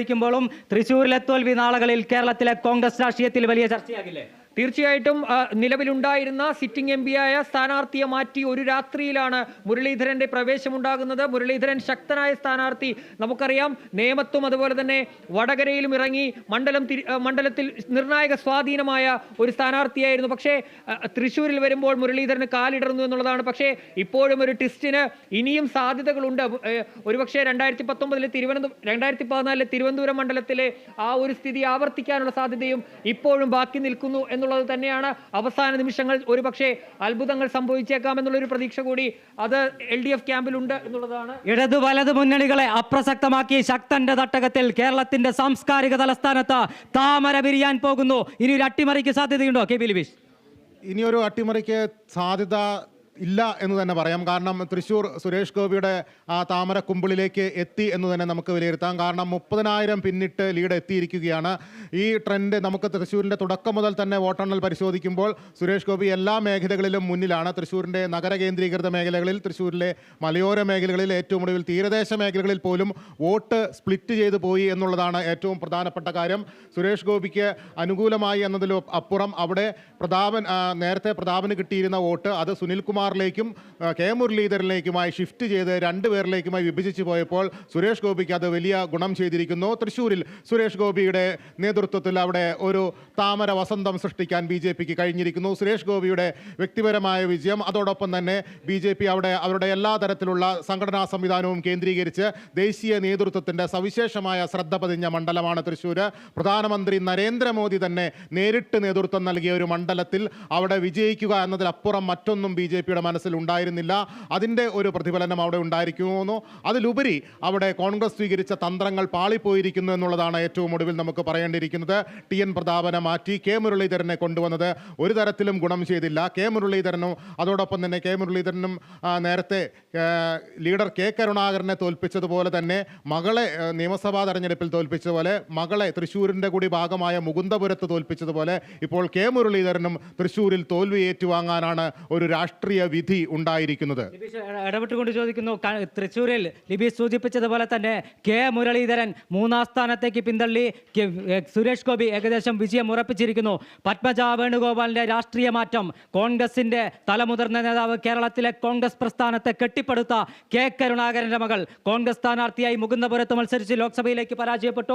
ിക്കുമ്പോഴും തൃശ്ശൂരിലെ തോൽവി നാളുകളിൽ കേരളത്തിലെ കോൺഗ്രസ് രാഷ്ട്രീയത്തിൽ വലിയ ചർച്ചയാകില്ലേ? തീർച്ചയായിട്ടും നിലവിലുണ്ടായിരുന്ന സിറ്റിംഗ് എം പിയായ സ്ഥാനാർത്ഥിയെ മാറ്റി ഒരു രാത്രിയിലാണ് മുരളീധരന്റെ പ്രവേശമുണ്ടാകുന്നത്. മുരളീധരൻ ശക്തനായ സ്ഥാനാർത്ഥി, നമുക്കറിയാം. നേമത്തും അതുപോലെ തന്നെ വടകരയിലും ഇറങ്ങി മണ്ഡലത്തിൽ നിർണായക സ്വാധീനമായ ഒരു സ്ഥാനാർത്ഥിയായിരുന്നു. പക്ഷേ തൃശ്ശൂരിൽ വരുമ്പോൾ മുരളീധരന് കാലിടർന്നു എന്നുള്ളതാണ്. പക്ഷേ ഇപ്പോഴും ഒരു ട്വിസ്റ്റിന് ഇനിയും സാധ്യതകളുണ്ട്. ഒരുപക്ഷെ 2014 തിരുവനന്തപുരം മണ്ഡലത്തിലെ ആ ഒരു സ്ഥിതി ആവർത്തിക്കാനുള്ള സാധ്യതയും ഇപ്പോഴും ബാക്കി നിൽക്കുന്നു എന്നുള്ളത് തന്നെയാണ്. അവസാന നിമിഷങ്ങൾ ഒരുപക്ഷെ അത്ഭുതങ്ങൾ സംഭവിച്ചേക്കാം എന്നുള്ളൊരു പ്രതീക്ഷ കൂടി അത് LDF ക്യാമ്പിലുണ്ട് എന്നുള്ളതാണ്. ഇടതു വലതു മുന്നണികളെ അപ്രസക്തമാക്കി ശക്തന്റെ തട്ടകത്തിൽ കേരളത്തിന്റെ സാംസ്കാരിക തലസ്ഥാനത്ത് താമര വിരിയാൻ പോകുന്നു. ഇനി ഒരു അട്ടിമറിക്ക് സാധ്യതയുണ്ടോ കെ പി ലിബീഷ്? ഇനിയൊരു അട്ടിമറിക്ക് സാധ്യത ഇല്ല എന്ന് തന്നെ പറയാം. കാരണം തൃശ്ശൂർ സുരേഷ് ഗോപിയുടെ ആ താമരക്കുമ്പിളിലേക്ക് എത്തി എന്ന് തന്നെ നമുക്ക് വിലയിരുത്താം. കാരണം 30,000 പിന്നിട്ട് ലീഡ് എത്തിയിരിക്കുകയാണ്. ഈ ട്രെൻഡ് നമുക്ക് തൃശ്ശൂരിൻ്റെ തുടക്കം മുതൽ തന്നെ വോട്ടെണ്ണൽ പരിശോധിക്കുമ്പോൾ സുരേഷ് ഗോപി എല്ലാ മേഖലകളിലും മുന്നിലാണ്. തൃശ്ശൂരിൻ്റെ നഗര കേന്ദ്രീകൃത മേഖലകളിൽ, തൃശ്ശൂരിലെ മലയോര മേഖലകളിൽ, ഏറ്റവും ഒടുവിൽ തീരദേശ മേഖലകളിൽ പോലും വോട്ട് സ്പ്ലിറ്റ് ചെയ്തു പോയി എന്നുള്ളതാണ് ഏറ്റവും പ്രധാനപ്പെട്ട കാര്യം. സുരേഷ് ഗോപിക്ക് അനുകൂലമായി എന്നതിലും അപ്പുറം അവിടെ നേരത്തെ പ്രതാപന് കിട്ടിയിരുന്ന വോട്ട് അത് സുനിൽകുമാറിലേക്കും കെ മുരളീധരനിലേക്കുമായി ഷിഫ്റ്റ് ചെയ്ത് രണ്ടുപേരിലേക്കുമായി വിഭജിച്ചു പോയപ്പോൾ സുരേഷ് ഗോപിക്ക് അത് വലിയ ഗുണം ചെയ്തിരിക്കുന്നു. തൃശ്ശൂരിൽ സുരേഷ് ഗോപിയുടെ നേതൃത്വത്തിൽ അവിടെ ഒരു താമര വസന്തം സൃഷ്ടിക്കാൻ BJPക്ക് കഴിഞ്ഞിരിക്കുന്നു. സുരേഷ് ഗോപിയുടെ വ്യക്തിപരമായ വിജയം, അതോടൊപ്പം തന്നെ BJP അവിടെ അവരുടെ എല്ലാ തരത്തിലുള്ള സംഘടനാ സംവിധാനവും കേന്ദ്രീകരിച്ച് ദേശീയ നേതൃത്വത്തിൻ്റെ സവിശേഷമായ ശ്രദ്ധ പതിഞ്ഞ മണ്ഡലമാണ് തൃശ്ശൂർ. പ്രധാനമന്ത്രി നരേന്ദ്രമോദി തന്നെ നേരിട്ട് നേതൃത്വം നൽകിയ ഒരു മണ്ഡലത്തിൽ അവിടെ വിജയിക്കുക എന്നതിലപ്പുറം മറ്റൊന്നും BJPയുടെ മനസ്സിൽ ഉണ്ടായിരുന്നില്ല. അതിൻ്റെ ഒരു പ്രതിഫലനം അവിടെ ഉണ്ടായിരിക്കുമെന്നോ അതിലുപരി അവിടെ കോൺഗ്രസ് സ്വീകരിച്ച തന്ത്രങ്ങൾ പാളിപ്പോയിരിക്കുന്നു എന്നുള്ളതാണ് ഏറ്റവും ഒടുവിൽ നമുക്ക് പറയേണ്ടിയിരിക്കുന്നത്. TN പ്രതാപനെ മാറ്റി കെ മുരളീധരനെ കൊണ്ടുവന്നത് ഒരു തരത്തിലും ഗുണം ചെയ്തില്ല. കെ മുരളീധരനും അതോടൊപ്പം തന്നെ നേരത്തെ ലീഡർ കെ കരുണാകരനെ തോൽപ്പിച്ചതുപോലെ തന്നെ മകളെ നിയമസഭാ തെരഞ്ഞെടുപ്പിൽ തോൽപ്പിച്ചതുപോലെ മകളെ തൃശ്ശൂരിൻ്റെ കൂടി ഭാഗമായ മുകുന്ദപുരത്ത് തോൽപ്പിച്ചതുപോലെ ഇപ്പോൾ കെ മുരളീധരനും തൃശ്ശൂരിൽ തോൽവി ഏറ്റുവാങ്ങാനാണ് ഒരു രാഷ്ട്രീയ വിധി ഉണ്ടായിരിക്കുന്നത്. ഇടപെട്ടുകൊണ്ട് ചോദിക്കുന്നു, തൃശ്ശൂരിൽ ലിബീഷ് സൂചിപ്പിച്ചതുപോലെ തന്നെ കെ മുരളീധരൻ 3-ാം സ്ഥാനത്തേക്ക് പിന്തള്ളി സുരേഷ് ഗോപി ഏകദേശം വിജയം ഉറപ്പിച്ചിരിക്കുന്നു. പത്മജ വേണുഗോപാലിന്റെ രാഷ്ട്രീയ മാറ്റം, കോൺഗ്രസിന്റെ തലമുതിർന്ന നേതാവ്, കേരളത്തിലെ കോൺഗ്രസ് പ്രസ്ഥാനത്തെ കെട്ടിപ്പടുത്ത കെ കരുണാകരന്റെ മകൾ കോൺഗ്രസ് സ്ഥാനാർത്ഥിയായി മുകുന്ദപുരത്ത് മത്സരിച്ച് ലോക്സഭയിലേക്ക് പരാജയപ്പെട്ടു.